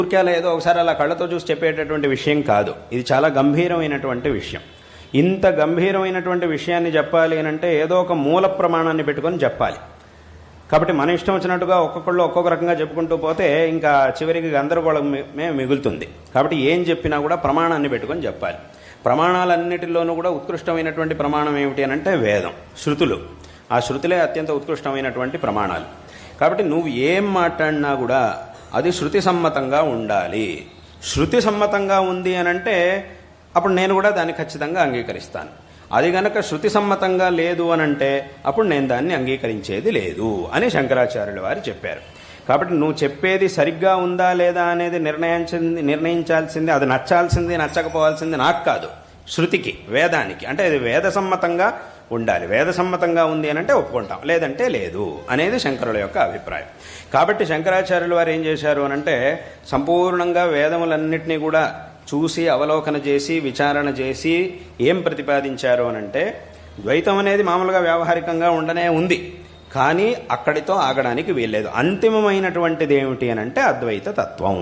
ఊరికేలా ఏదో ఒకసారి అలా కళ్ళతో చూసి చెప్పేటటువంటి విషయం కాదు. ఇది చాలా గంభీరమైనటువంటి విషయం. ఇంత గంభీరమైనటువంటి విషయాన్ని చెప్పాలి అని అంటే ఏదో ఒక మూల ప్రమాణాన్ని పెట్టుకొని చెప్పాలి. కాబట్టి మన ఇష్టం వచ్చినట్టుగా ఒక్కొక్కళ్ళు ఒక్కొక్క రకంగా చెప్పుకుంటూ పోతే ఇంకా చివరికి గందరగోళమే మిగులుతుంది. కాబట్టి ఏం చెప్పినా కూడా ప్రమాణాన్ని పెట్టుకొని చెప్పాలి. ప్రమాణాలన్నిటిలోనూ కూడా ఉత్కృష్టమైనటువంటి ప్రమాణం ఏమిటి అని అంటే వేదం, శృతులు. ఆ శృతులే అత్యంత ఉత్కృష్టమైనటువంటి ప్రమాణాలు. కాబట్టి నువ్వు ఏం మాట్లాడినా కూడా అది శృతి సమ్మతంగా ఉండాలి. శృతి సమ్మతంగా ఉంది అని అంటే అప్పుడు నేను కూడా దాన్ని ఖచ్చితంగా అంగీకరిస్తాను. అది గనక శృతి సమ్మతంగా లేదు అని అంటే అప్పుడు నేను దాన్ని అంగీకరించేది లేదు అని శంకరాచార్యుల వారు చెప్పారు. కాబట్టి నువ్వు చెప్పేది సరిగ్గా ఉందా లేదా అనేది నిర్ణయించాల్సింది, అది నచ్చాల్సింది నచ్చకపోవాల్సింది నాకు కాదు, శృతికి, వేదానికి. అంటే అది వేద సమ్మతంగా ఉండాలి. వేద సమ్మతంగా ఉంది అని అంటే ఒప్పుకుంటాం, లేదంటే లేదు అనేది శంకరుల యొక్క అభిప్రాయం. కాబట్టి శంకరాచార్యుల వారు ఏం చేశారు అని అంటే సంపూర్ణంగా వేదములన్నింటినీ కూడా చూసి అవలోకన చేసి విచారణ చేసి ఏం ప్రతిపాదించారు అనంటే ద్వైతం అనేది మామూలుగా వ్యావహారికంగా ఉండనే ఉంది, కానీ అక్కడితో ఆగడానికి వీల్లేదు. అంతిమమైనటువంటిది ఏమిటి అనంటే అద్వైత తత్వం.